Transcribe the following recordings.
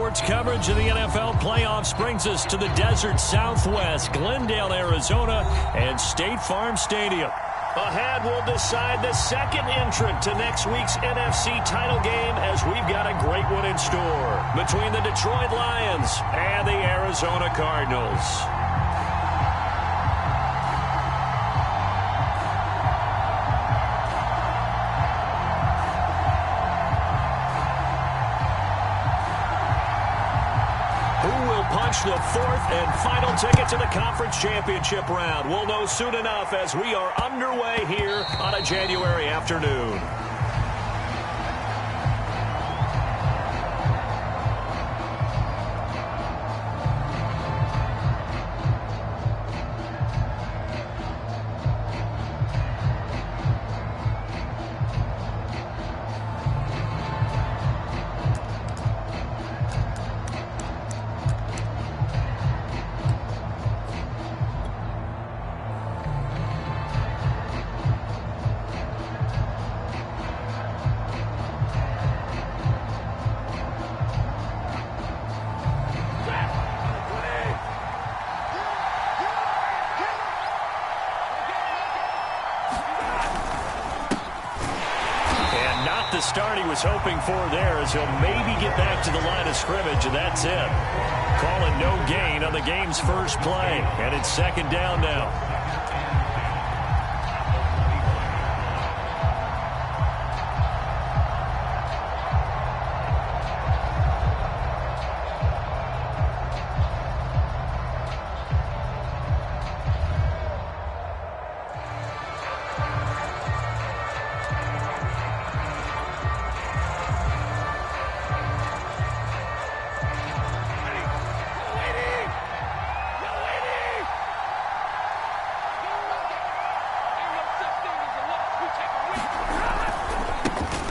Sports coverage of the NFL playoffs brings us to the desert Southwest, Glendale, Arizona, and State Farm Stadium. Ahead, we'll decide the second entrant to next week's NFC title game as we've got a great one in store between the Detroit Lions and the Arizona Cardinals. The fourth and final ticket to the conference championship round. We'll know soon enough as we are underway here on a January afternoon. The start he was hoping for there as he'll maybe get back to the line of scrimmage, and that's it. Calling no gain on the game's first play, and it's second down now.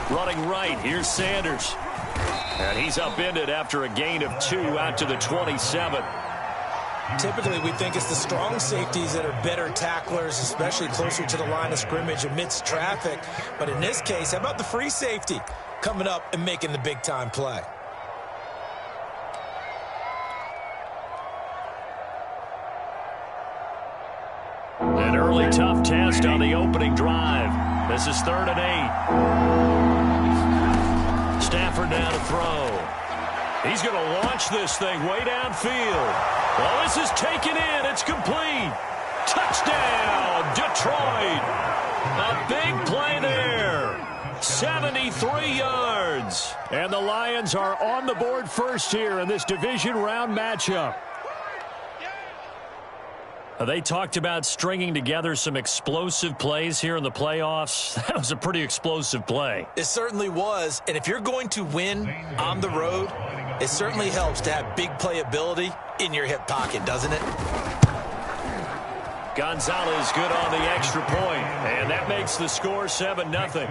Running right, here's Sanders. And he's upended after a gain of 2 out to the 27. Typically, we think it's the strong safeties that are better tacklers, especially closer to the line of scrimmage amidst traffic. But in this case, how about the free safety coming up and making the big-time play? An early tough test on the opening drive. This is 3rd and 8. Stafford now to throw. He's going to launch this thing way downfield. Well, this is taken in. It's complete. Touchdown, Detroit. A big play there. 73 yards. And the Lions are on the board first here in this division round matchup. They talked about stringing together some explosive plays here in the playoffs. That was a pretty explosive play. It certainly was. And if you're going to win on the road, it certainly helps to have big playability in your hip pocket, doesn't it? Gonzalez good on the extra point, and that makes the score 7-0.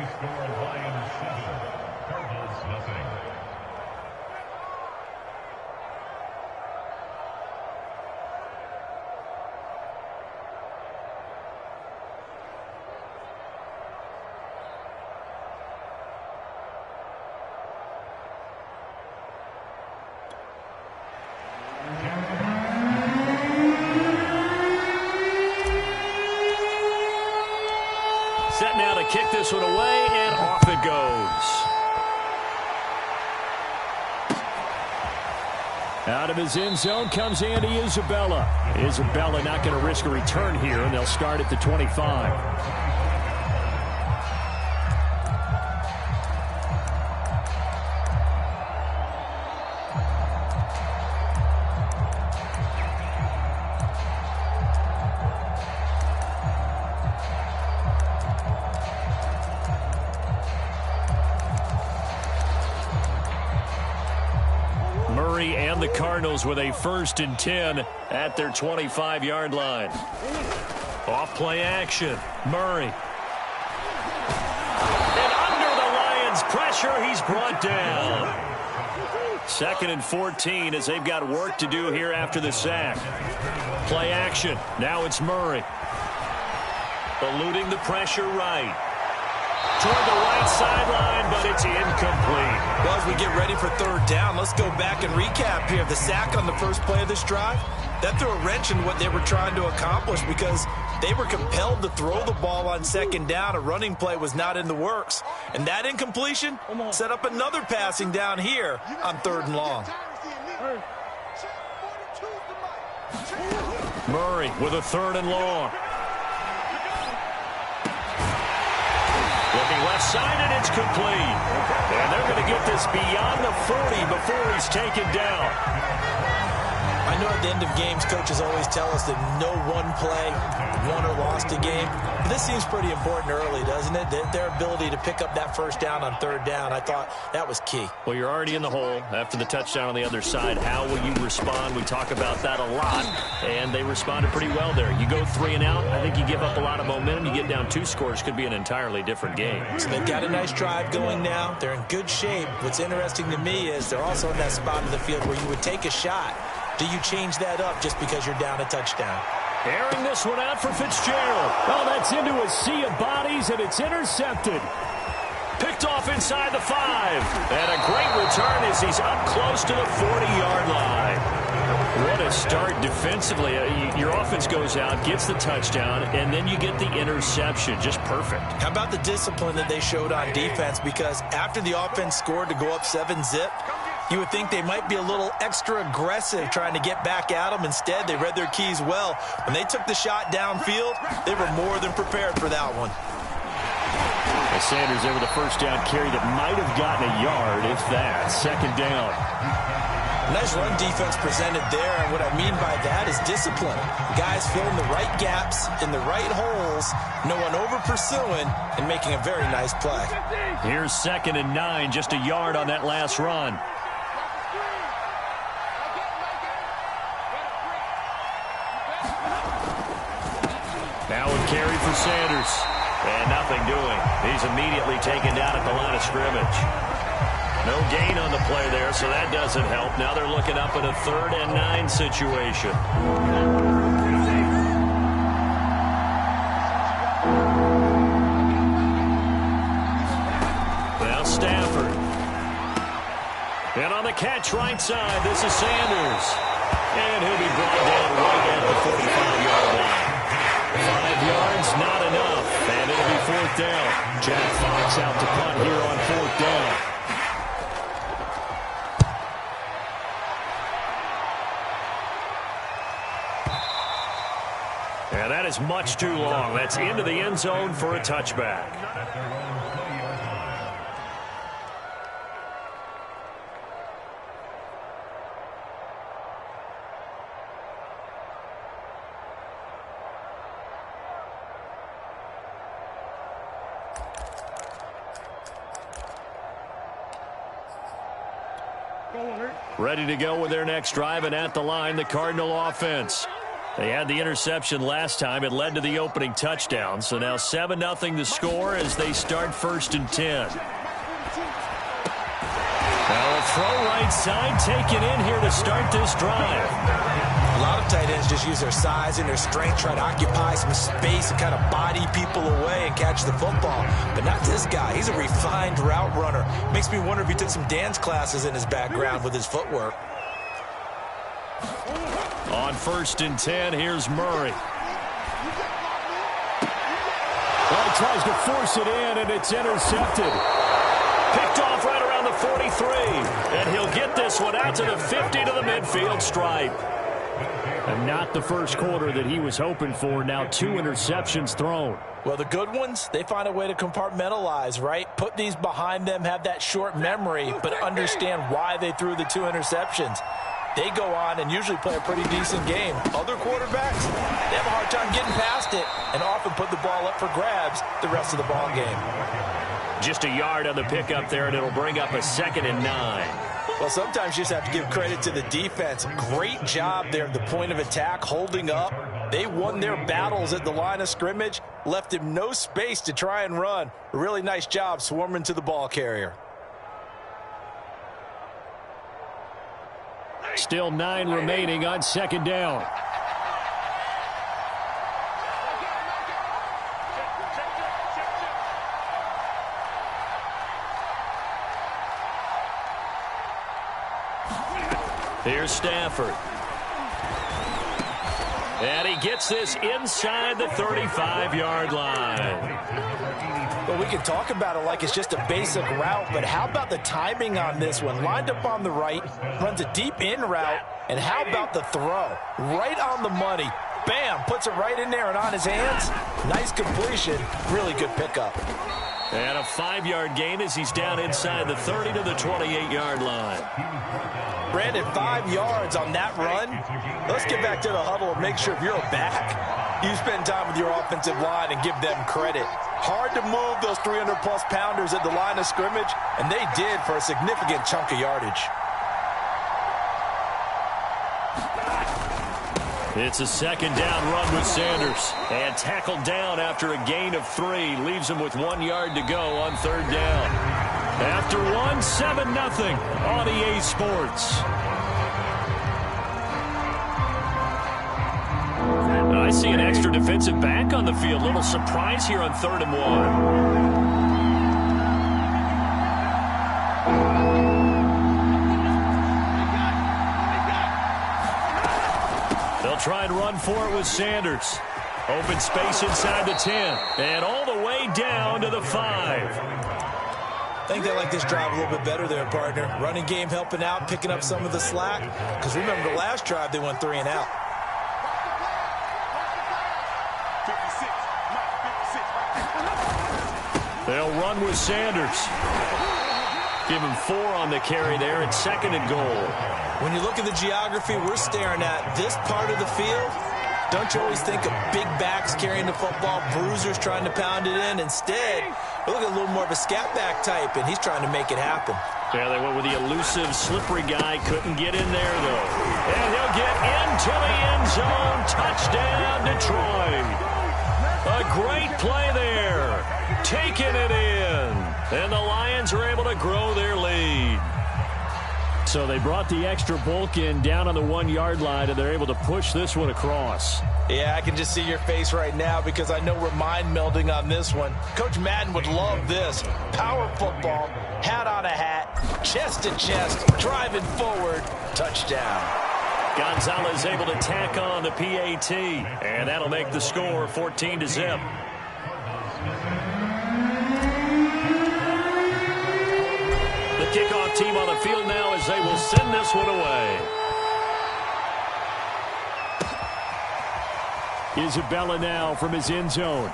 Set now to kick this one away, and off it goes. Out of his end zone comes Andy Isabella. Isabella not going to risk a return here, and they'll start at the 25. And the Cardinals with a 1st and 10 at their 25-yard line. Off play action. Murray. And under the Lions' pressure, he's brought down. 2nd and 14 as they've got work to do here after the sack. Play action. Now it's Murray. Eluding the pressure right. toward the right sideline, but it's incomplete. Well, as we get ready for third down, let's go back and recap here. The sack on the first play of this drive, that threw a wrench in what they were trying to accomplish because they were compelled to throw the ball on second down. A running play was not in the works. And that incompletion set up another passing down here on third and long. Murray with a third and long. Looking left side, and it's complete. And they're going to get this beyond the 40 before he's taken down. I know at the end of games, coaches always tell us that no one play won or lost a game. But this seems pretty important early, doesn't it? Their ability to pick up that first down on third down, I thought that was key. Well, you're already in the hole after the touchdown on the other side. How will you respond? We talk about that a lot, and they responded pretty well there. You go 3 and out, I think you give up a lot of momentum. You get down 2 scores, could be an entirely different game. So they've got a nice drive going now. They're in good shape. What's interesting to me is they're also in that spot of the field where you would take a shot. Do you change that up just because you're down a touchdown? Airing this one out for Fitzgerald. Oh, that's into a sea of bodies, and it's intercepted. Picked off inside the 5. And a great return as he's up close to the 40-yard line. What a start defensively. Your offense goes out, gets the touchdown, and then you get the interception. Just perfect. How about the discipline that they showed on defense? Because after the offense scored to go up 7-zip, you would think they might be a little extra aggressive trying to get back at them. Instead, they read their keys well. When they took the shot downfield, they were more than prepared for that one. As Sanders there with a first down carry that might have gotten a yard, if that. Second down. Nice run defense presented there, and what I mean by that is discipline. Guys filling the right gaps in the right holes, no one over-pursuing, and making a very nice play. Here's 2nd and 9, just a yard on that last run. Now with carry for Sanders. And nothing doing. He's immediately taken down at the line of scrimmage. No gain on the play there, so that doesn't help. Now they're looking up at a 3rd and 9 situation. Now Stafford. And on the catch right side, this is Sanders. And he'll be brought down right at the 45-yard line. 5 yards, not enough. And it'll be 4th down. Jack Fox out to punt here on 4th down. And that is much too long. That's into the end zone for a touchback. Ready to go with their next drive, and at the line, the Cardinal offense. They had the interception last time. It led to the opening touchdown. So now 7-0 the score as they start 1st and 10. Now a throw right side taken in here to start this drive. A lot of tight ends just use their size and their strength, try to occupy some space and kind of body people away and catch the football. But not this guy. He's a refined route runner. Makes me wonder if he took some dance classes in his background with his footwork. On 1st and 10, here's Murray. Well, he tries to force it in, and it's intercepted. Picked off right around the 43. And he'll get this one out to the 50 to the midfield stripe. And not the first quarter that he was hoping for. Now 2 interceptions thrown. Well, the good ones, they find a way to compartmentalize, right? Put these behind them, have that short memory, but understand why they threw the 2 interceptions. They go on and usually play a pretty decent game. Other quarterbacks, they have a hard time getting past it and often put the ball up for grabs the rest of the ball game. Just a yard on the pickup there, and it'll bring up a 2nd and 9. Well, sometimes you just have to give credit to the defense. Great job there at the point of attack, holding up. They won their battles at the line of scrimmage, left him no space to try and run. A really nice job swarming to the ball carrier. Still 9 remaining on 2nd down. Here's Stafford. And he gets this inside the 35-yard line. Well, we can talk about it like it's just a basic route, but how about the timing on this one? Lined up on the right, runs a deep in route, and how about the throw? Right on the money. Bam, puts it right in there and on his hands. Nice completion. Really good pickup. And a 5-yard gain as he's down inside the 30 to the 28-yard line. Brandon, 5 yards on that run. Let's get back to the huddle and make sure if you're a back, you spend time with your offensive line and give them credit. Hard to move those 300-plus pounders at the line of scrimmage, and they did for a significant chunk of yardage. It's a second down run with Sanders. And tackled down after a gain of 3. Leaves him with 1 yard to go on third down. After 1, 7-0 on EA Sports. I see an extra defensive back on the field. Little surprise here on 3rd and 1. Try and run for it with Sanders. Open space inside the 10. And all the way down to the 5. I think they like this drive a little bit better there, partner. Running game helping out, picking up some of the slack. Because remember the last drive, they went 3 and out. They'll run with Sanders. Give him 4 on the carry there. It's 2nd and goal. When you look at the geography we're staring at, this part of the field, don't you always think of big backs carrying the football, bruisers trying to pound it in? Instead, we look at a little more of a scat back type, and he's trying to make it happen. Yeah, they went with the elusive, slippery guy. Couldn't get in there, though. And he'll get into the end zone. Touchdown, Detroit. A great play there. Taking it in. And the Lions are able to grow their lead. So they brought the extra bulk in down on the 1-yard line, and they're able to push this one across. Yeah, I can just see your face right now because I know we're mind melding on this one. Coach Madden would love this. Power football, hat on a hat, chest to chest, driving forward, touchdown. Gonzalez able to tack on the PAT, and that'll make the score 14-0. The kickoff team on the field now as they will send this one away. Isabella now from his end zone.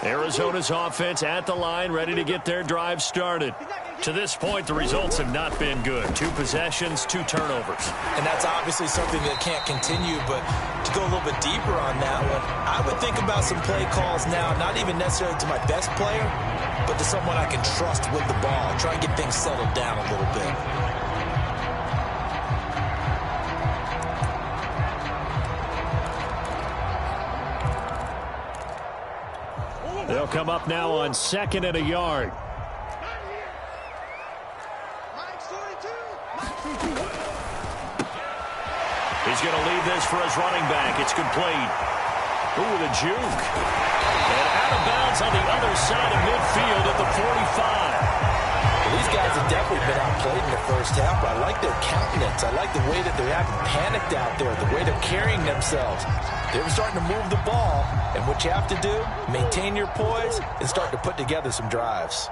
Arizona's offense at the line, ready to get their drive started. To this point, the results have not been good. 2 possessions, 2 turnovers. And that's obviously something that can't continue, but to go a little bit deeper on that one, I would think about some play calls now, not even necessarily to my best player, but to someone I can trust with the ball. Try and get things settled down a little bit. They'll come up now on 2nd and a yard. He's going to leave this for his running back. It's complete. Ooh, the juke. And out of bounds on the other side of midfield at the 45. Well, these guys have definitely been outplayed in the first half, but I like their countenance. I like the way that they haven't panicked out there, the way they're carrying themselves. They're starting to move the ball, and what you have to do, maintain your poise and start to put together some drives.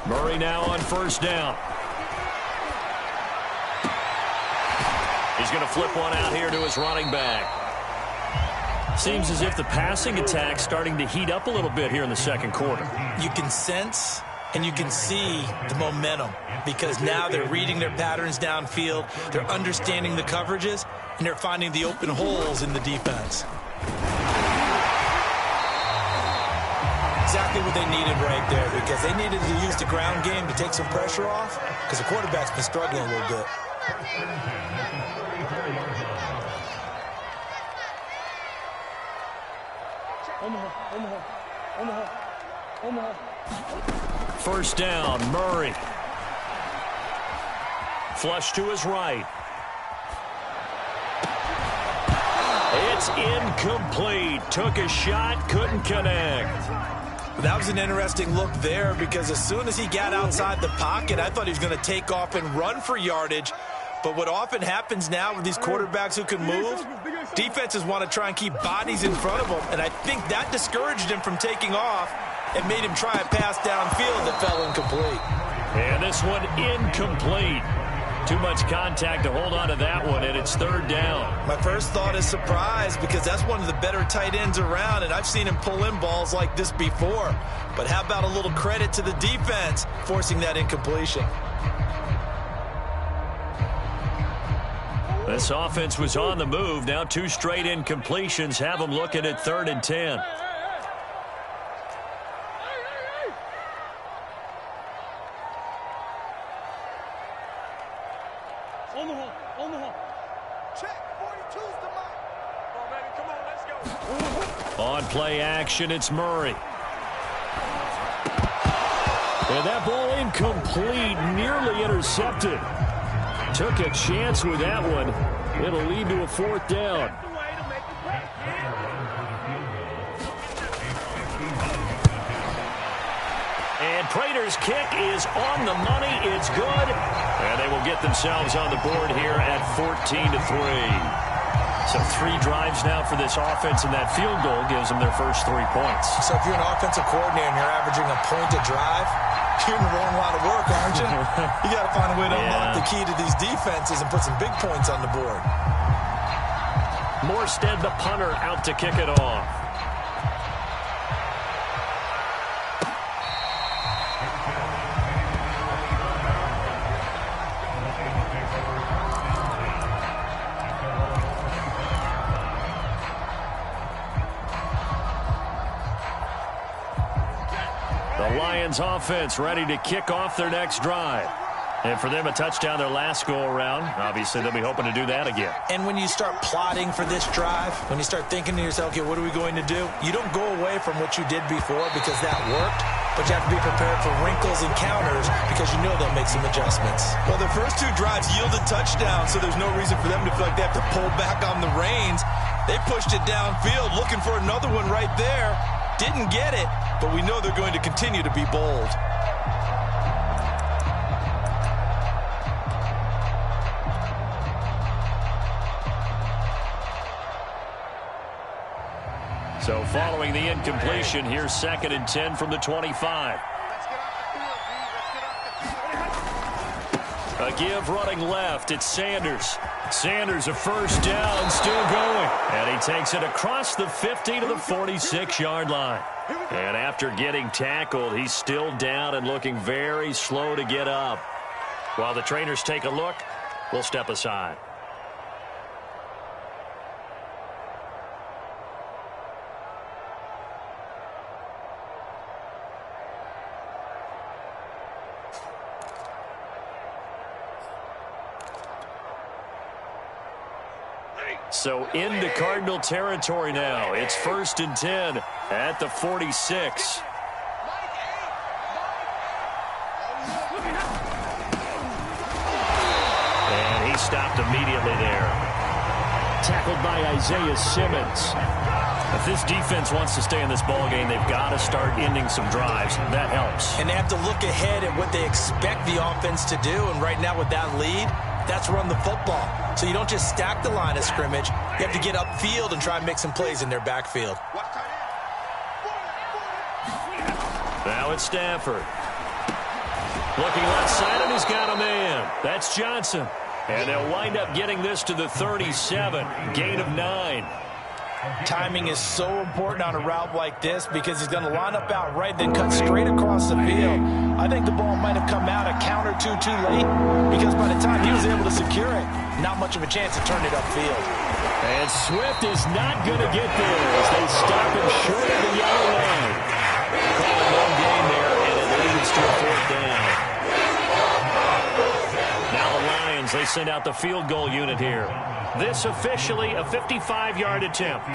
Murray now on 1st down. He's going to flip one out here to his running back. Seems as if the passing attack's starting to heat up a little bit here in the 2nd quarter. You can sense and you can see the momentum because now they're reading their patterns downfield, they're understanding the coverages, and they're finding the open holes in the defense. Exactly what they needed right there because they needed to use the ground game to take some pressure off because the quarterback's been struggling a little bit. First down, Murray. Flush to his right. It's incomplete. Took a shot, couldn't connect. That was an interesting look there because as soon as he got outside the pocket, I thought he was going to take off and run for yardage. But what often happens now with these quarterbacks who can move, defenses want to try and keep bodies in front of them. And I think that discouraged him from taking off and made him try a pass downfield that fell incomplete. And this one incomplete. Too much contact to hold on to that one, and it's third down. My first thought is surprise because that's one of the better tight ends around, and I've seen him pull in balls like this before. But how about a little credit to the defense forcing that incompletion? This offense was on the move. Now 2 straight incompletions have them looking at 3rd and 10. On play action, it's Murray. And that ball incomplete, nearly intercepted. Took a chance with that one. It'll lead to a 4th down. And Prater's kick is on the money. It's good. And they will get themselves on the board here at 14-3. So 3 drives now for this offense, and that field goal gives them their first 3 points. So if you're an offensive coordinator and you're averaging a point a drive, you're in the wrong line of work, aren't you? You got to find a way to unlock the key to these defenses and put some big points on the board. Morstead, the punter, out to kick it off. Lions offense ready to kick off their next drive. And for them, a touchdown their last go-around. Obviously, they'll be hoping to do that again. And when you start plotting for this drive, when you start thinking to yourself, okay, what are we going to do? You don't go away from what you did before because that worked, but you have to be prepared for wrinkles and counters because you know they'll make some adjustments. Well, the first 2 drives yielded touchdowns, so there's no reason for them to feel like they have to pull back on the reins. They pushed it downfield, looking for another one right there. Didn't get it, but we know they're going to continue to be bold. So following the incompletion, here's 2nd and 10 from the 25. A give running left. It's Sanders. Sanders a first down, still going. And he takes it across the 50 to the 46-yard line. And after getting tackled, he's still down and looking very slow to get up. While the trainers take a look, we'll step aside. So into Cardinal territory now. It's 1st and 10 at the 46. And he stopped immediately there. Tackled by Isaiah Simmons. If this defense wants to stay in this ballgame, they've got to start ending some drives. That helps. And they have to look ahead at what they expect the offense to do. And right now with that lead, that's run the football. So you don't just stack the line of scrimmage. You have to get upfield and try and make some plays in their backfield. Now it's Stafford. Looking left side, and he's got a man. That's Johnson. And they'll wind up getting this to the 37. Gain of 9. Timing is so important on a route like this because he's going to line up out right, then cut straight across the field. I think the ball might have come out a count or two too late because by the time he was able to secure it, not much of a chance to turn it upfield. And Swift is not going to get there as they stop him short of the yellow line. Calling no gain there, and it leads to a 4th down. Now the Lions, they send out the field goal unit here. This officially a 55-yard attempt.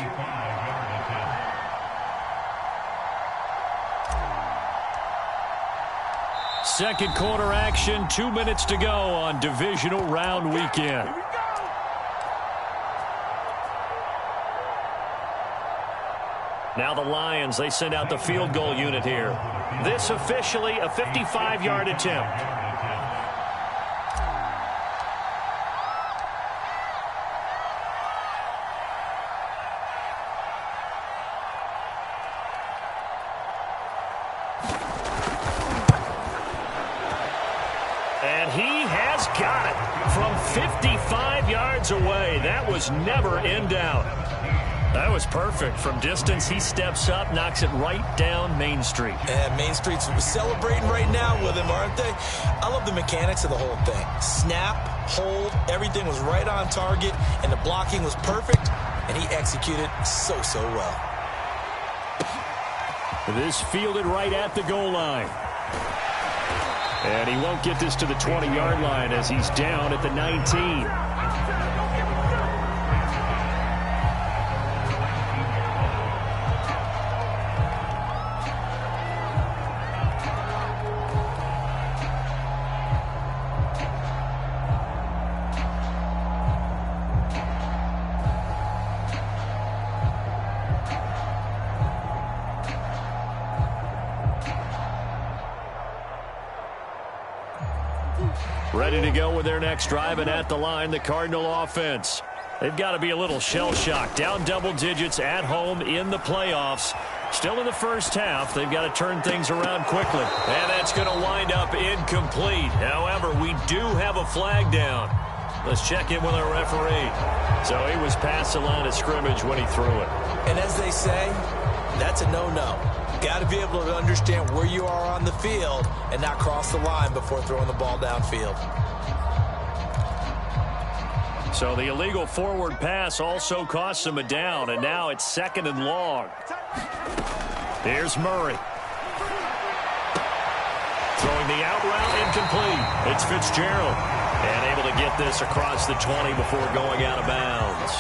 Second quarter action, 2 minutes to go on divisional round weekend. Now the Lions, they send out the field goal unit here. This officially a 55-yard attempt. And he has got it from 55 yards away. That was never in doubt. That was perfect. From distance, he steps up, knocks it right down Main Street. And Main Street's celebrating right now with him, aren't they? I love the mechanics of the whole thing. Snap, hold, everything was right on target, and the blocking was perfect, and he executed so well. This fielded right at the goal line. And he won't get this to the 20-yard line as he's down at the 19. Ready to go with their next drive, and at the line, the Cardinal offense. They've got to be a little shell-shocked. Down double digits at home in the playoffs. Still in the first half. They've got to turn things around quickly. And that's going to wind up incomplete. However, we do have a flag down. Let's check in with our referee. So he was past the line of scrimmage when he threw it. And as they say, that's a no-no. Got to be able to understand where you are on the field and not cross the line before throwing the ball downfield. So the illegal forward pass also costs him a down, and now it's 2nd and long. Here's Murray. Throwing the out route, incomplete. It's Fitzgerald. And able to get this across the 20 before going out of bounds.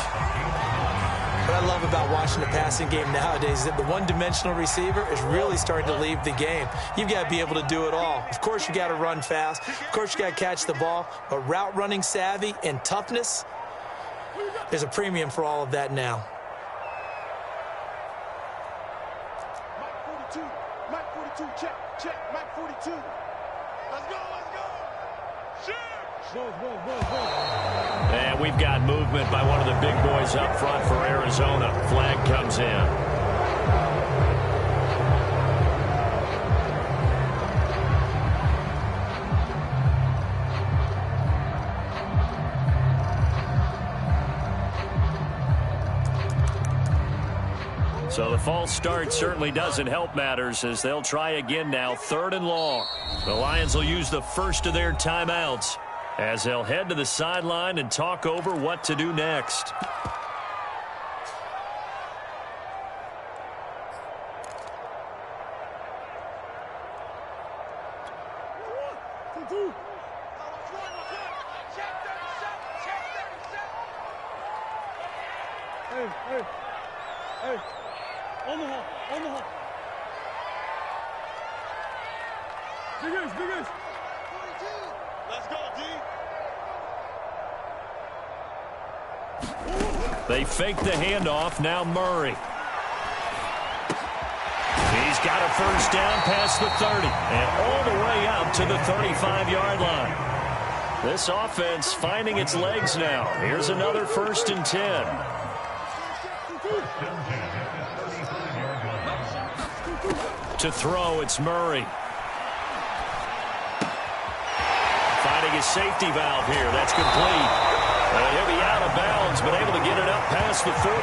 What I love about watching the passing game nowadays is that the one-dimensional receiver is really starting to leave the game. You've got to be able to do it all. Of course, you got to run fast. Of course, you got to catch the ball. But route running savvy and toughness, there's a premium for all of that now. Mike 42, Mike 42, check, Mike 42. Let's go. Shoot. And we've got movement by one of the big boys up front for Arizona. Flag comes in. So the false start certainly doesn't help matters as they'll try again now, 3rd and long. The Lions will use the first of their timeouts as they'll head to the sideline and talk over what to do next. Hey. On the hole. Big Ace. 42. Let's go, D. They fake the handoff. Now Murray. He's got a first down past the 30 and all the way up to the 35-yard line. This offense finding its legs now. Here's another 1st and 10. To throw, it's Murray. Finding his safety valve here. That's complete. He'll be out of bounds, but able to get it up past the 45.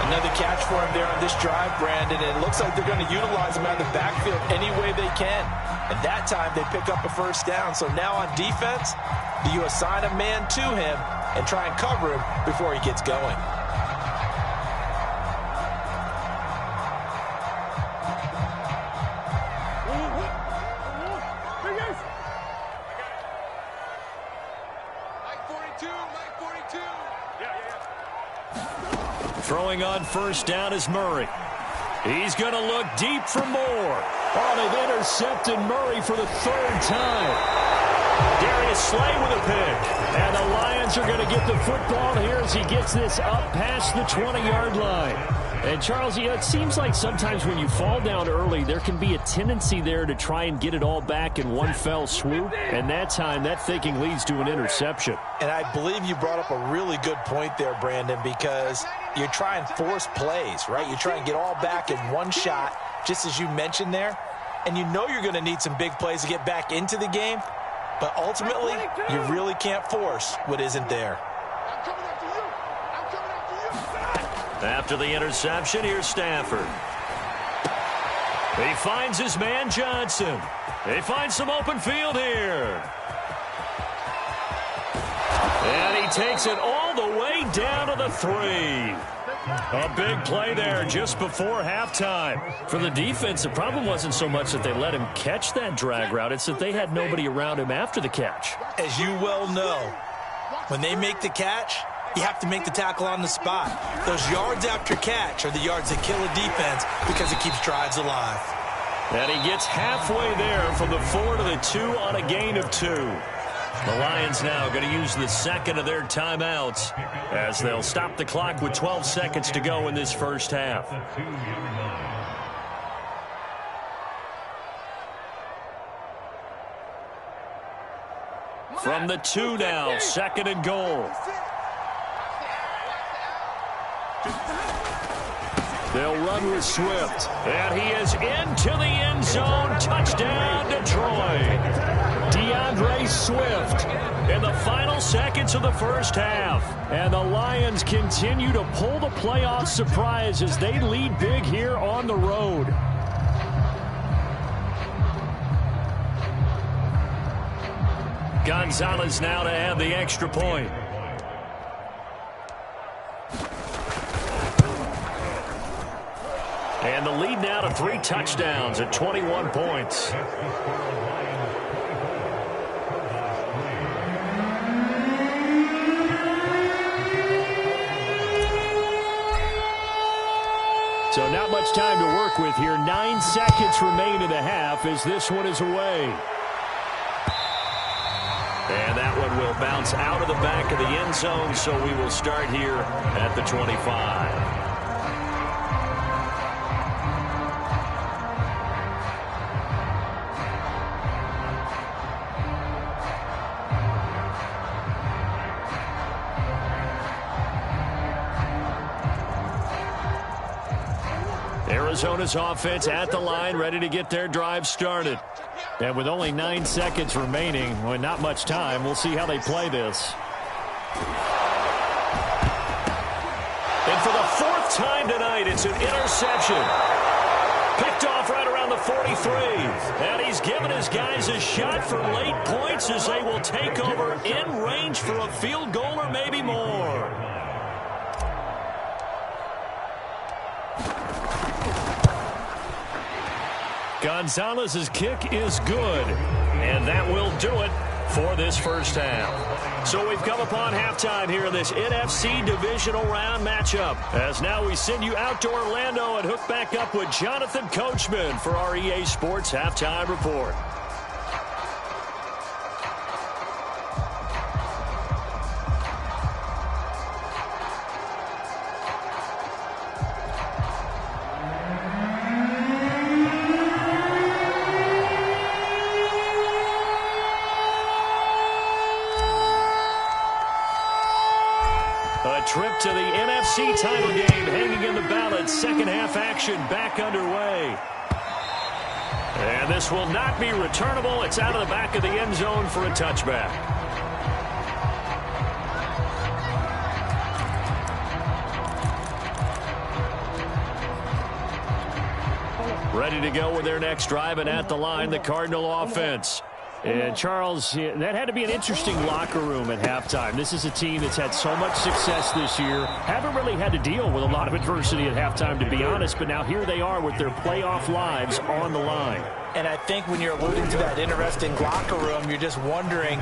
Another catch for him there on this drive, Brandon, and it looks like they're going to utilize him out of the backfield any way they can. And that time they pick up a first down. So now on defense, do you assign a man to him and try and cover him before he gets going? Throwing on first down is Murray. He's going to look deep for more. Oh, they've intercepted Murray for the third time. Darius Slay with a pick. And the Lions are going to get the football here as he gets this up past the 20-yard line. And, Charles, it seems like sometimes when you fall down early, there can be a tendency there to try and get it all back in one fell swoop. And that time, that thinking leads to an interception. And I believe you brought up a really good point there, Brandon, because you try and force plays, right? You try and get all back in one shot, just as you mentioned there. And you know you're going to need some big plays to get back into the game. But ultimately, you really can't force what isn't there. After the interception, here's Stafford. He finds his man Johnson. He finds some open field here. And he takes it all the way down to the 3. A big play there just before halftime. For the defense, the problem wasn't so much that they let him catch that drag route. It's that they had nobody around him after the catch. As you well know, when they make the catch, you have to make the tackle on the spot. Those yards after catch are the yards that kill a defense because it keeps drives alive. And he gets halfway there from the 4 to the 2 on a gain of 2. The Lions now going to use the second of their timeouts as they'll stop the clock with 12 seconds to go in this first half. From the 2 now, 2nd and goal. They'll run with Swift. And he is into the end zone. Touchdown, Detroit. DeAndre Swift in the final seconds of the first half. And the Lions continue to pull the playoff surprise as they lead big here on the road. Gonzalez now to add the extra point. And the lead now to 3 touchdowns at 21 points. So not much time to work with here. 9 seconds remain in the half as this one is away. And that one will bounce out of the back of the end zone, so we will start here at the 25. Arizona's offense at the line, ready to get their drive started. And with only 9 seconds remaining, well, not much time, we'll see how they play this. And for the 4th time tonight, it's an interception. Picked off right around the 43. And he's given his guys a shot for late points as they will take over in range for a field goal or maybe more. Gonzalez's kick is good, and that will do it for this first half. So we've come upon halftime here in this NFC divisional round matchup, as now we send you out to Orlando and hook back up with Jonathan Coachman for our EA Sports Halftime Report. Trip to the NFC title game hanging in the balance. Second half action back underway. And this will not be returnable. It's out of the back of the end zone for a touchback. Ready to go with their next drive, and at the line, the Cardinal offense. And, Charles, that had to be an interesting locker room at halftime. This is a team that's had so much success this year. Haven't really had to deal with a lot of adversity at halftime, to be honest. But now here they are with their playoff lives on the line. And I think when you're alluding to that interesting locker room, you're just wondering,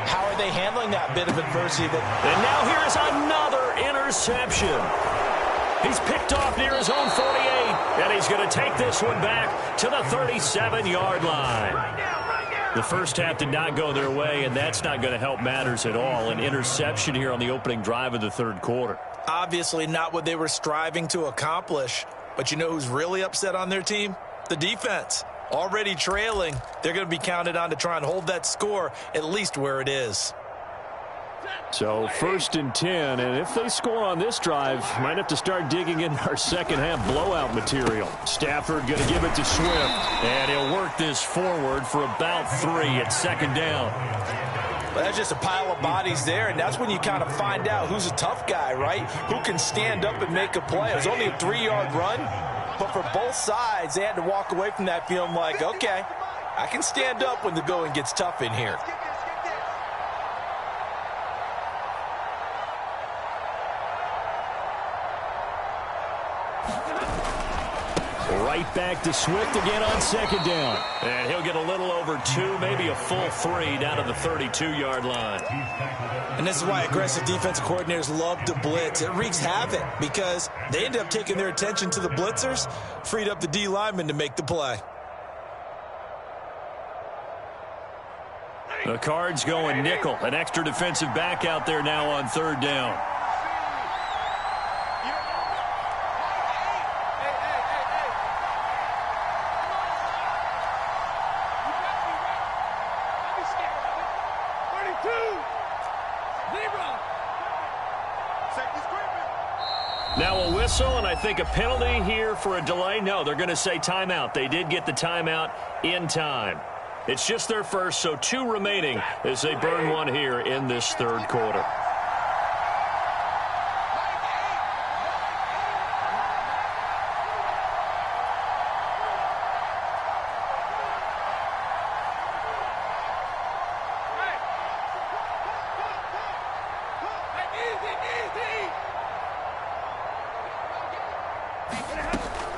how are they handling that bit of adversity? And now here is another interception. He's picked off near his own 48. And he's going to take this one back to the 37-yard line. The first half did not go their way, and that's not going to help matters at all. An interception here on the opening drive of the third quarter. Obviously not what they were striving to accomplish. But you know who's really upset on their team? The defense. Already trailing, they're going to be counted on to try and hold that score at least where it is. So 1st and 10, and if they score on this drive, might have to start digging in our second half blowout material. Stafford going to give it to Swift, and he'll work this forward for about 3 at 2nd down. Well, that's just a pile of bodies there, and that's when you kind of find out who's a tough guy, right? Who can stand up and make a play. It was only a 3-yard run, but for both sides, they had to walk away from that feeling like, okay, I can stand up when the going gets tough in here. Right back to Swift again on 2nd down. And he'll get a little over 2, maybe a full 3 down to the 32-yard line. And this is why aggressive defensive coordinators love to blitz. It wreaks havoc because they end up taking their attention to the blitzers, freed up the D lineman to make the play. The Cards going nickel. An extra defensive back out there now on 3rd down. Now a whistle, and I think a penalty here for a delay. No, they're going to say timeout. They did get the timeout in time. It's just their first, so 2 remaining as they burn one here in this third quarter.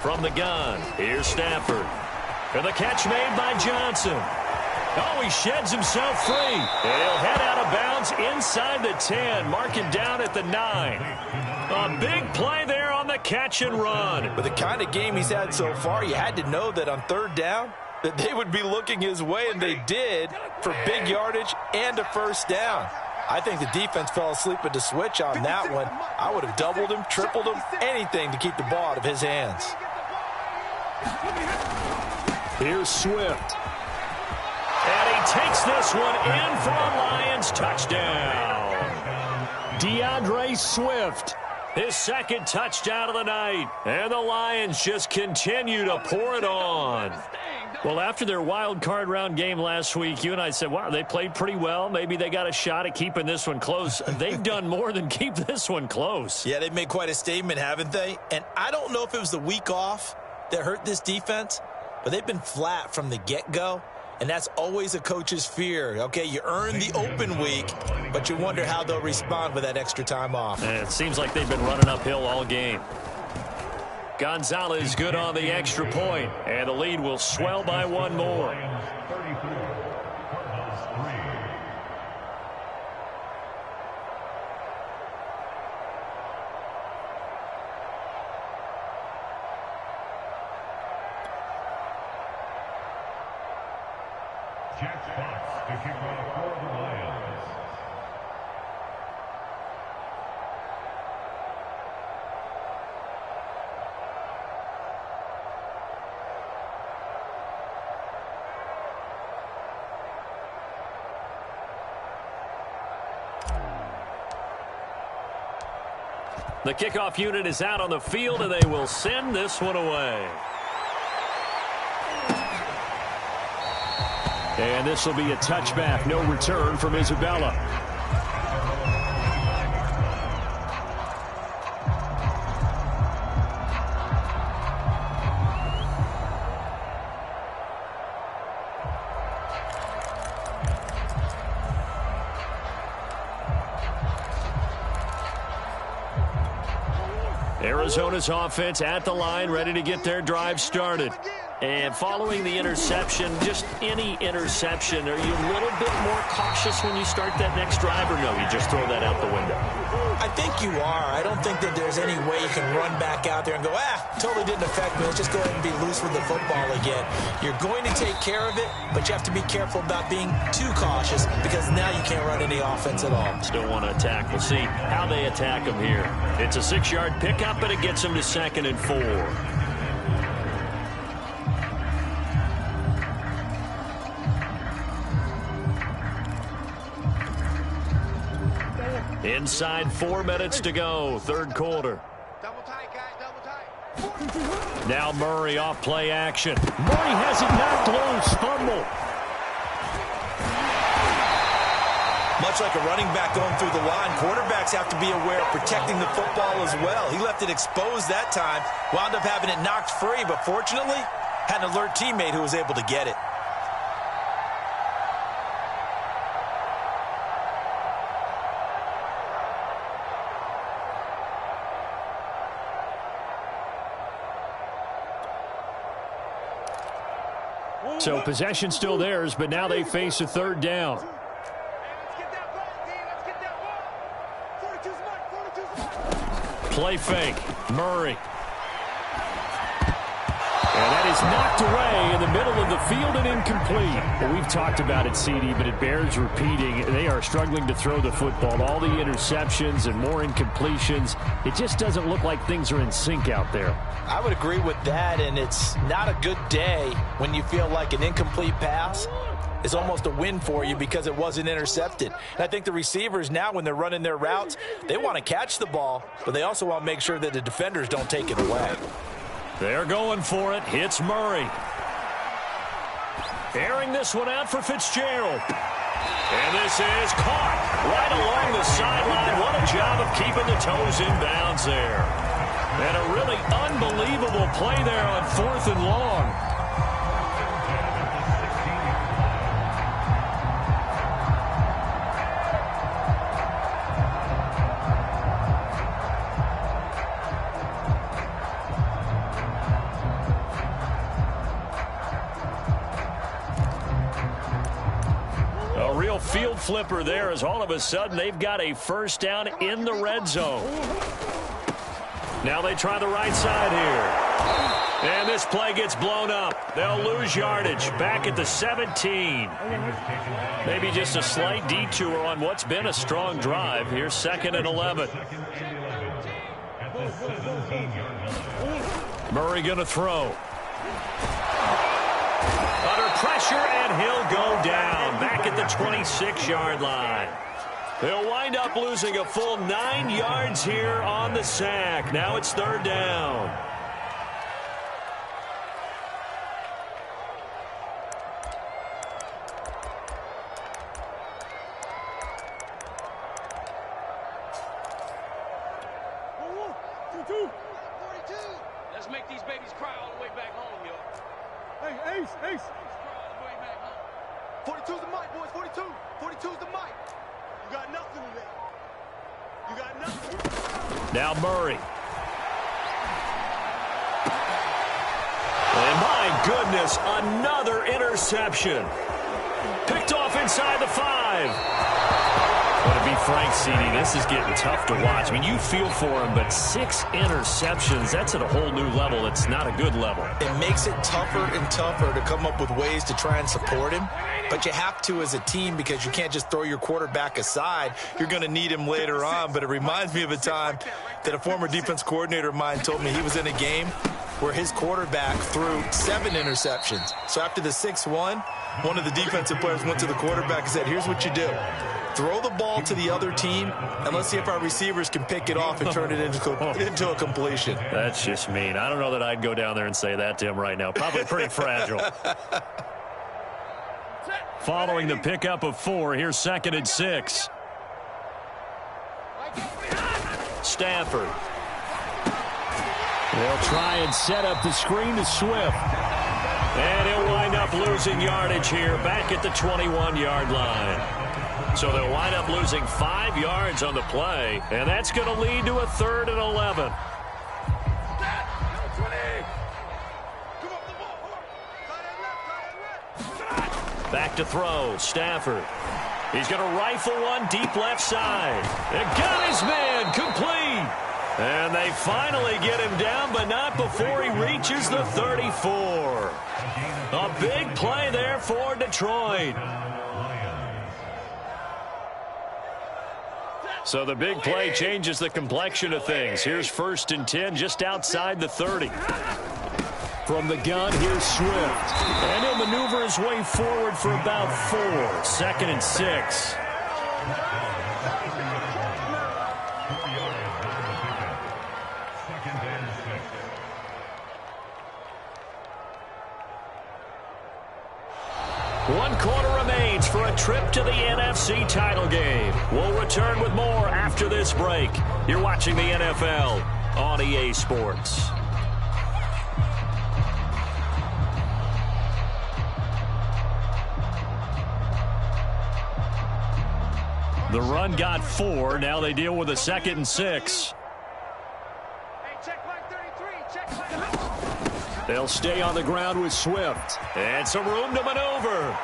From the gun, here's Stafford. And the catch made by Johnson. Oh, he sheds himself free. And he'll head out of bounds inside the 10, marking down at the 9. A big play there on the catch and run. With the kind of game he's had so far, you had to know that on 3rd down, that they would be looking his way, and they did, for big yardage and a 1st down. I think the defense fell asleep at the switch on that one. I would have doubled him, tripled him, anything to keep the ball out of his hands. Here's Swift. And he takes this one in for a Lions touchdown. DeAndre Swift, his 2nd touchdown of the night. And the Lions just continue to pour it on. Well, after their wild card round game last week, you and I said, wow, they played pretty well. Maybe they got a shot at keeping this one close. They've done more than keep this one close. Yeah, they've made quite a statement, haven't they? And I don't know if it was the week off that hurt this defense, but they've been flat from the get-go, and that's always a coach's fear. Okay, you earn the open week, but you wonder how they'll respond with that extra time off. And it seems like they've been running uphill all game. Gonzalez good on the extra point, and the lead will swell by 1 more. Jets box to kick off for the Lions. The kickoff unit is out on the field, and they will send this one away. And this will be a touchback. No return from Isabella. Arizona's offense at the line, ready to get their drive started. And following the interception, just any interception, are you a little bit more cautious when you start that next drive, or no, you just throw that out the window? I think you are. I don't think that there's any way you can run back out there and go, totally didn't affect me. Let's just go ahead and be loose with the football again. You're going to take care of it, but you have to be careful about being too cautious because now you can't run any offense at all. Still want to attack. We'll see how they attack them here. It's a 6-yard pickup, but it gets them to 2nd and 4. Inside 4 minutes to go, 3rd quarter. Double tight, guys, double tight. Now Murray off play action. Murray has it knocked loose. Fumble. Much like a running back going through the line, quarterbacks have to be aware of protecting the football as well. He left it exposed that time, wound up having it knocked free, but fortunately, had an alert teammate who was able to get it. So possession still theirs, but now they face a 3rd down. Let's get that ball, D. Let's get that ball. 42's mark. Play fake. Murray. And that is knocked away in the middle of the field and incomplete. Well, we've talked about it, CD, but it bears repeating. They are struggling to throw the football. All the interceptions and more incompletions. It just doesn't look like things are in sync out there. I would agree with that, and it's not a good day when you feel like an incomplete pass is almost a win for you because it wasn't intercepted. And I think the receivers now, when they're running their routes, they want to catch the ball, but they also want to make sure that the defenders don't take it away. They're going for it. Hits Murray. Airing this one out for Fitzgerald. And this is caught right along the sideline. What a job of keeping the toes in bounds there. And a really unbelievable play there on 4th and long. A real field flipper there as all of a sudden they've got a 1st down in the red zone. Now they try the right side here. And this play gets blown up. They'll lose yardage back at the 17. Maybe just a slight detour on what's been a strong drive. Here's 2nd and 11. Murray going to throw. Under pressure, and he'll go down back at the 26-yard line. They'll wind up losing a full 9 yards here on the sack. Now it's 3rd down. Let's make these babies cry all the way back home, yo. Hey, Ace. Cry all the way back home. 42's the mic, boys. 42. 42's the mic. You got nothing today. You got nothing. Now Murray. And my goodness, another interception. Picked off inside the 5. But to be frank, CD, this is getting tough to watch. I mean, you feel for him, but 6 interceptions, that's at a whole new level. It's not a good level. It makes it tougher and tougher to come up with ways to try and support him. But you have to as a team because you can't just throw your quarterback aside. You're going to need him later on. But it reminds me of a time that a former defense coordinator of mine told me he was in a game where his quarterback threw 7 interceptions. So after the 6-1, one of the defensive players went to the quarterback and said, here's what you do. Throw the ball to the other team, and let's see if our receivers can pick it off and turn it into a completion. That's just mean. I don't know that I'd go down there and say that to him right now. Probably pretty fragile. Following the pickup of 4, here's 2nd and 6. Stafford. They'll try and set up the screen to Swift. And he'll wind up losing yardage here back at the 21-yard line. So they'll wind up losing 5 yards on the play, and that's going to lead to a 3rd and 11. Back to throw. Stafford. He's going to rifle one deep left side. It got his man. Complete. And they finally get him down, but not before he reaches the 34. A big play there for Detroit. So the big play changes the complexion of things. Here's 1st and 10 just outside the 30. From the gun, here's Swift. And he'll maneuver his way forward for about 4. 2nd and 6. One quarter remains for a trip to the NFC title game. We'll return with more after this break. You're watching the NFL on EA Sports. The run got 4. Now they deal with a 2nd and 6. They'll stay on the ground with Swift. And some room to maneuver.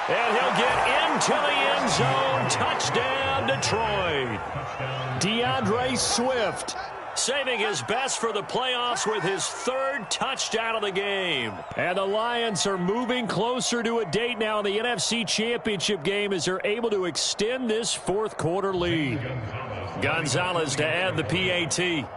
And he'll get into the end zone. Touchdown, Detroit. DeAndre Swift saving his best for the playoffs with his 3rd touchdown of the game. And the Lions are moving closer to a date now in the NFC Championship game as they're able to extend this 4th quarter lead. Gonzalez to add the PAT.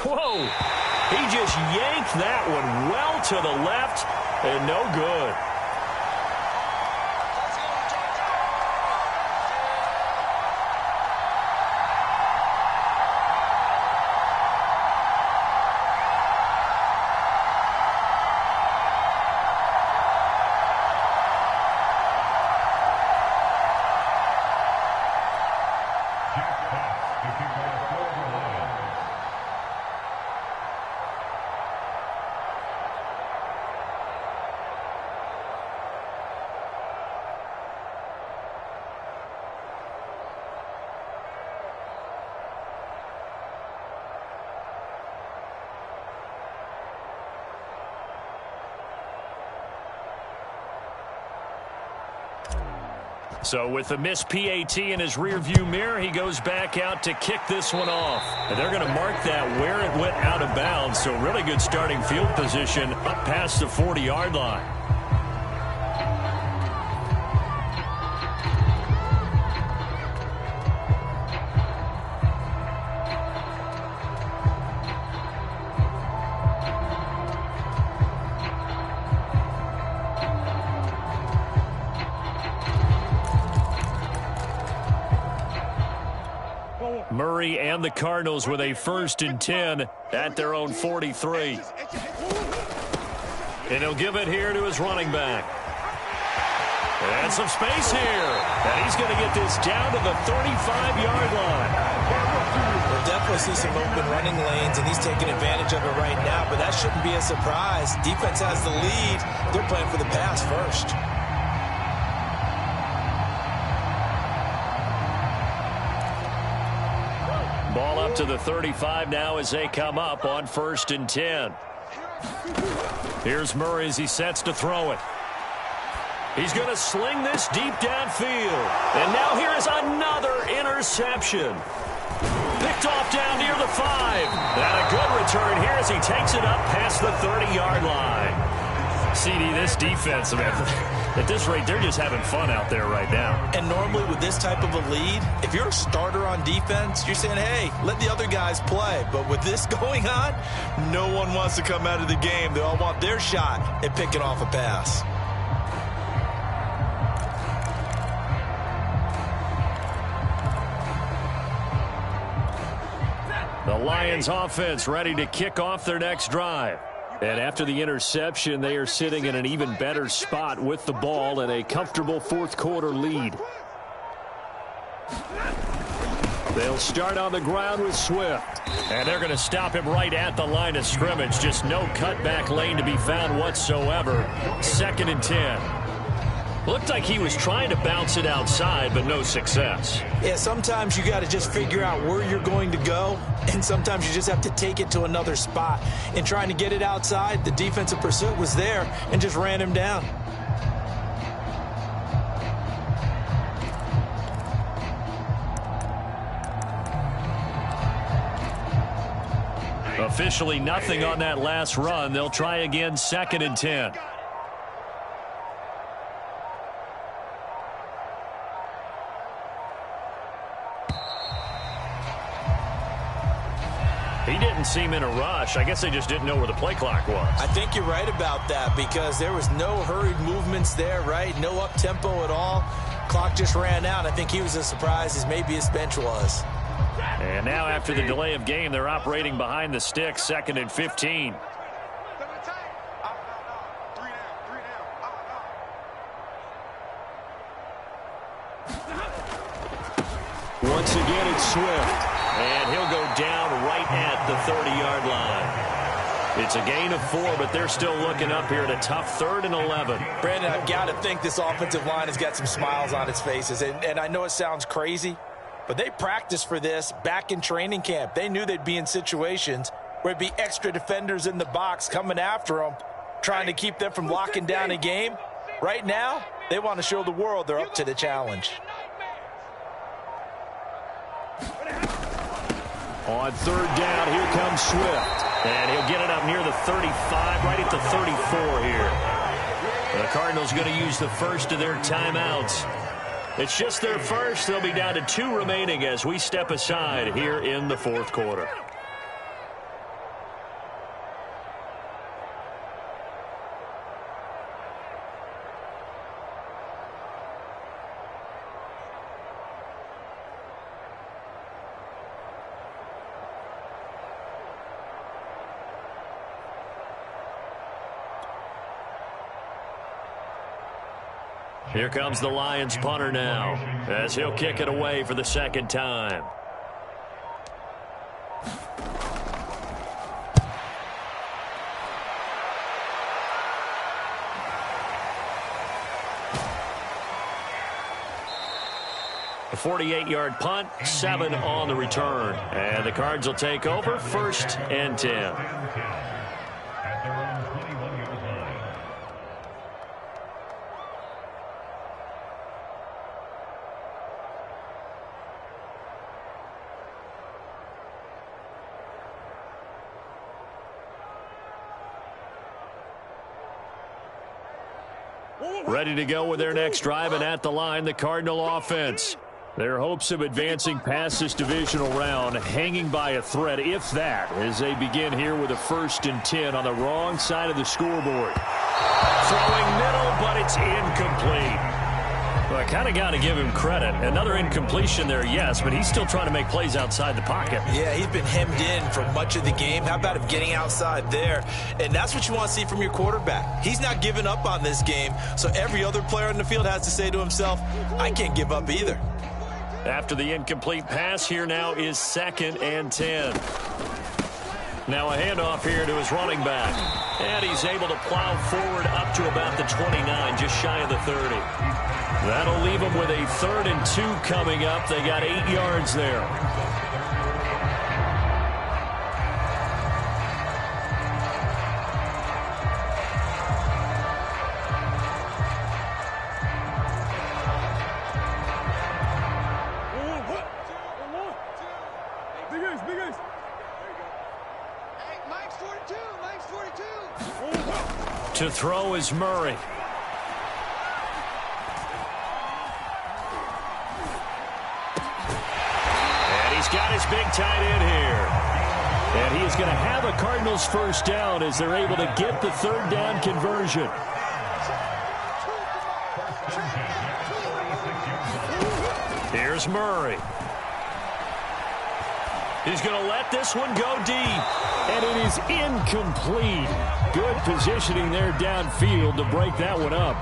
Whoa! He just yanked that one well to the left and no good. So with the missed PAT in his rearview mirror, he goes back out to kick this one off. And they're going to mark that where it went out of bounds. So really good starting field position up past the 40-yard line. Murray and the Cardinals with a 1st and 10 at their own 43. And he'll give it here to his running back. And some space here. And he's going to get this down to the 35-yard line. We'll definitely see some open running lanes, and he's taking advantage of it right now, but that shouldn't be a surprise. Defense has the lead. They're playing for the pass first. Ball up to the 35 now as they come up on 1st and 10. Here's Murray as he sets to throw it. He's going to sling this deep downfield. And now here is another interception. Picked off down near the 5. And a good return here as he takes it up past the 30-yard line. CD, this defense, man, at this rate, they're just having fun out there right now. And normally with this type of a lead, if you're a starter on defense, you're saying, hey, let the other guys play. But with this going on, no one wants to come out of the game. They all want their shot at picking off a pass. The Lions offense ready to kick off their next drive. And after the interception, they are sitting in an even better spot with the ball and a comfortable 4th quarter lead. They'll start on the ground with Swift. And they're going to stop him right at the line of scrimmage. Just no cutback lane to be found whatsoever. 2nd and 10. Looked like he was trying to bounce it outside, but no success. Yeah, sometimes you got to just figure out where you're going to go, and sometimes you just have to take it to another spot. In trying to get it outside, the defensive pursuit was there and just ran him down. Officially nothing on that last run. They'll try again, 2nd and 10. He didn't seem in a rush. I guess they just didn't know where the play clock was. I think you're right about that because there was no hurried movements there, right? No up-tempo at all. Clock just ran out. I think he was as surprised as maybe his bench was. And now after the delay of game, they're operating behind the stick, 2nd and 15. Once again, it's Swift. And he'll go down right at the 30-yard line. It's a gain of 4, but they're still looking up here at a tough 3rd and 11. Brandon, I've got to think this offensive line has got some smiles on its faces. And I know it sounds crazy, but they practiced for this back in training camp. They knew they'd be in situations where it'd be extra defenders in the box coming after them, trying to keep them from locking down a game. Right now, they want to show the world they're up to the challenge. On 3rd down, here comes Swift. And he'll get it up near the 35, right at the 34 here. The Cardinals going to use the first of their timeouts. It's just their first. They'll be down to 2 remaining as we step aside here in the 4th quarter. Here comes the Lions punter now as he'll kick it away for the 2nd time. A 48-yard punt, 7 on the return. And the Cards will take over, 1st and 10. Ready to go with their next drive, and at the line, the Cardinal offense. Their hopes of advancing past this divisional round hanging by a thread, if that, as they begin here with a 1st and 10 on the wrong side of the scoreboard. Throwing middle, but it's incomplete. Well, I kind of got to give him credit. Another incompletion there, yes, but he's still trying to make plays outside the pocket. Yeah, he's been hemmed in for much of the game. How about him getting outside there? And that's what you want to see from your quarterback. He's not giving up on this game, so every other player on the field has to say to himself, I can't give up either. After the incomplete pass, here now is 2nd and 10. Now a handoff here to his running back. And he's able to plow forward up to about the 29, just shy of the 30. That'll leave him with a 3rd and 2 coming up. They got 8 yards there. To throw is Murray. And he's got his big tight end here. And he is going to have a Cardinals 1st down as they're able to get the 3rd down conversion. Here's Murray. He's going to let this one go deep. And it is incomplete. Good positioning there downfield to break that one up.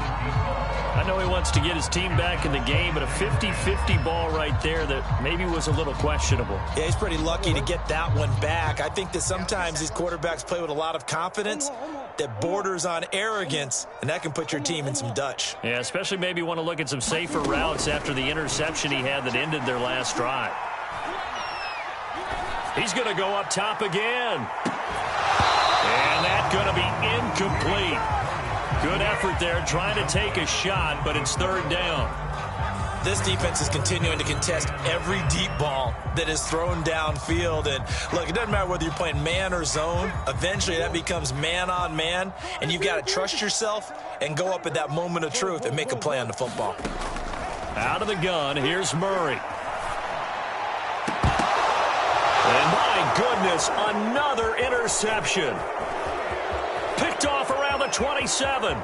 I know he wants to get his team back in the game, but a 50-50 ball right there that maybe was a little questionable. Yeah, he's pretty lucky to get that one back. I think that sometimes these quarterbacks play with a lot of confidence, that borders on arrogance, and that can put your team in some Dutch. Yeah, especially maybe want to look at some safer routes after the interception he had that ended their last drive. He's going to go up top again. And that's going to be incomplete. Good effort there trying to take a shot, but it's third down. This defense is continuing to contest every deep ball that is thrown downfield. And, look, it doesn't matter whether you're playing man or zone. Eventually, that becomes man on man. And you've got to trust yourself and go up at that moment of truth and make a play on the football. Out of the gun, here's Murray. And, my goodness, another interception. Picked off around the 27.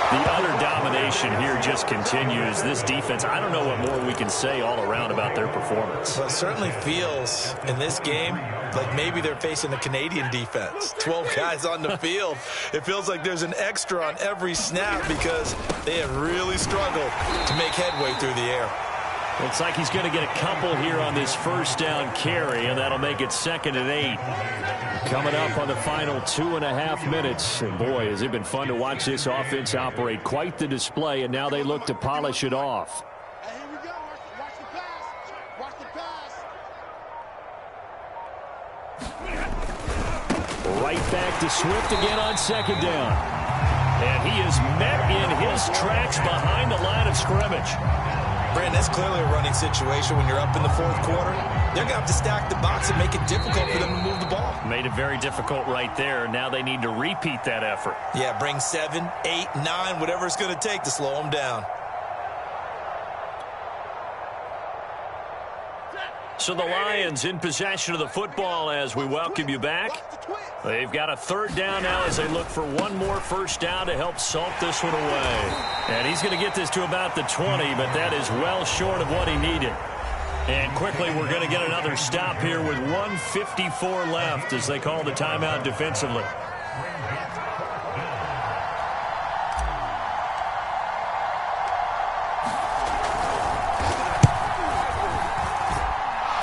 The utter domination here just continues. This defense, I don't know what more we can say all around about their performance. Well, it certainly feels in this game like maybe they're facing a Canadian defense. 12 guys on the field. It feels like there's an extra on every snap because they have really struggled to make headway through the air. Looks like he's going to get a couple here on this first down carry, and that'll make it 2nd and 8. Coming up on the final 2.5 minutes. And boy, has it been fun to watch this offense operate. Quite the display, and now they look to polish it off. Hey, here we go. Watch the pass. Watch the pass. Right back to Swift again on 2nd down. And he is met in his tracks behind the line of scrimmage. Brandon, that's clearly a running situation when you're up in the 4th quarter. They're going to have to stack the box and make it difficult for them to move the ball. Made it very difficult right there. Now they need to repeat that effort. Yeah, bring 7, 8, 9, whatever it's going to take to slow them down. So the Lions in possession of the football as we welcome you back. They've got a 3rd down now as they look for one more first down to help salt this one away. And he's going to get this to about the 20, but that is well short of what he needed. And quickly we're going to get another stop here with 1:54 left as they call the timeout defensively.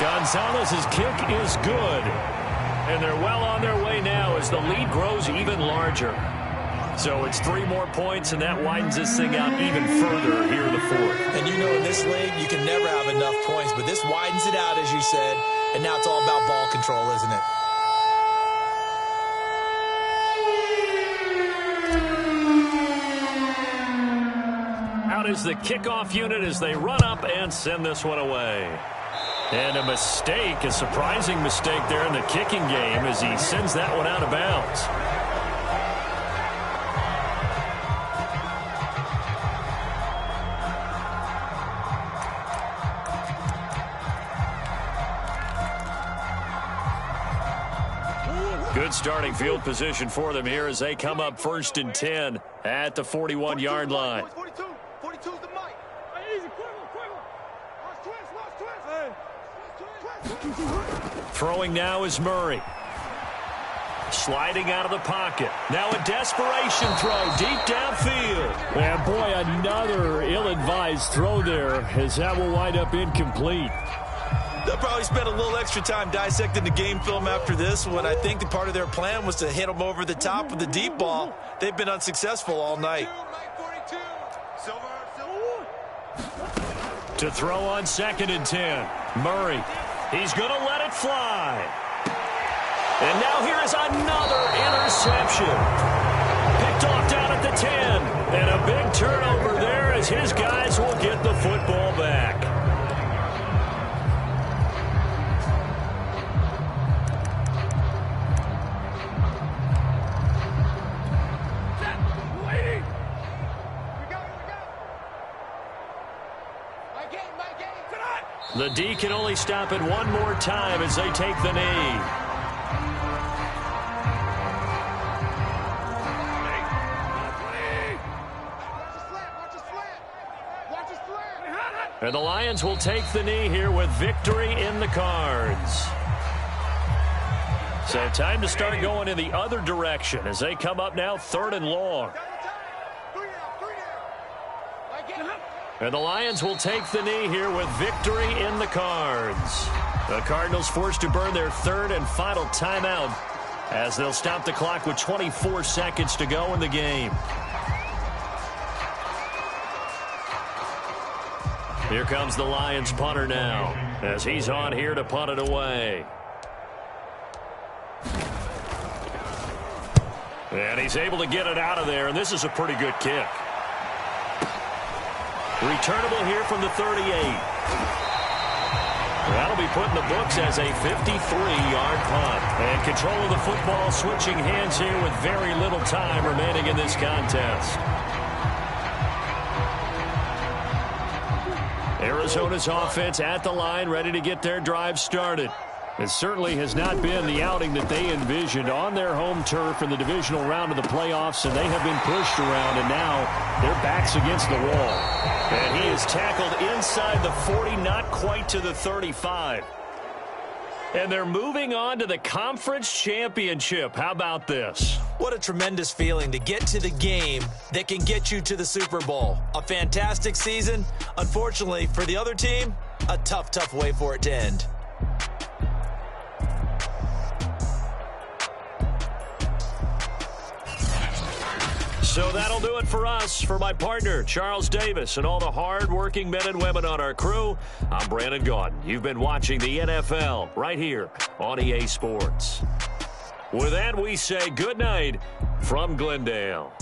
Gonzalez's kick is good. And they're well on their way now as the lead grows even larger. So it's 3 more points, and that widens this thing out even further here in the 4th. And you know in this league, you can never have enough points, but this widens it out, as you said, and now it's all about ball control, isn't it? Out is the kickoff unit as they run up and send this one away. And a mistake, a surprising mistake there in the kicking game as he sends that one out of bounds. Good starting field position for them here as they come up 1st and 10 at the 41-yard line. 42. 42's the mic. Hey, easy, quick one. Watch twist. Throwing now is Murray. Sliding out of the pocket. Now a desperation throw deep downfield. And boy, another ill-advised throw there as that will wind up incomplete. They'll probably spend a little extra time dissecting the game film after this one. I think the part of their plan was to hit them over the top with the deep ball. They've been unsuccessful all night. To throw on 2nd and 10. Murray. He's going to let it fly. And now here is another interception. Picked off down at the 10. And a big turnover there as his guys will get the football back. The D can only stop it one more time as they take the knee. And the Lions will take the knee here with victory in the cards. So time to start going in the other direction as they come up now 3rd and long. And the Lions will take the knee here with victory in the cards. The Cardinals forced to burn their 3rd and final timeout as they'll stop the clock with 24 seconds to go in the game. Here comes the Lions punter now, as he's on here to punt it away. And he's able to get it out of there, and this is a pretty good kick. Returnable here from the 38. That'll be put in the books as a 53-yard punt. And control of the football switching hands here with very little time remaining in this contest. Arizona's offense at the line, ready to get their drive started. It certainly has not been the outing that they envisioned on their home turf in the divisional round of the playoffs, and they have been pushed around, and now their backs against the wall. And he is tackled inside the 40, not quite to the 35. And they're moving on to the conference championship. How about this? What a tremendous feeling to get to the game that can get you to the Super Bowl. A fantastic season. Unfortunately, for the other team, a tough, tough way for it to end. So that'll do it for us. For my partner, Charles Davis, and all the hard-working men and women on our crew, I'm Brandon Gaudin. You've been watching the NFL right here on EA Sports. With that, we say good night from Glendale.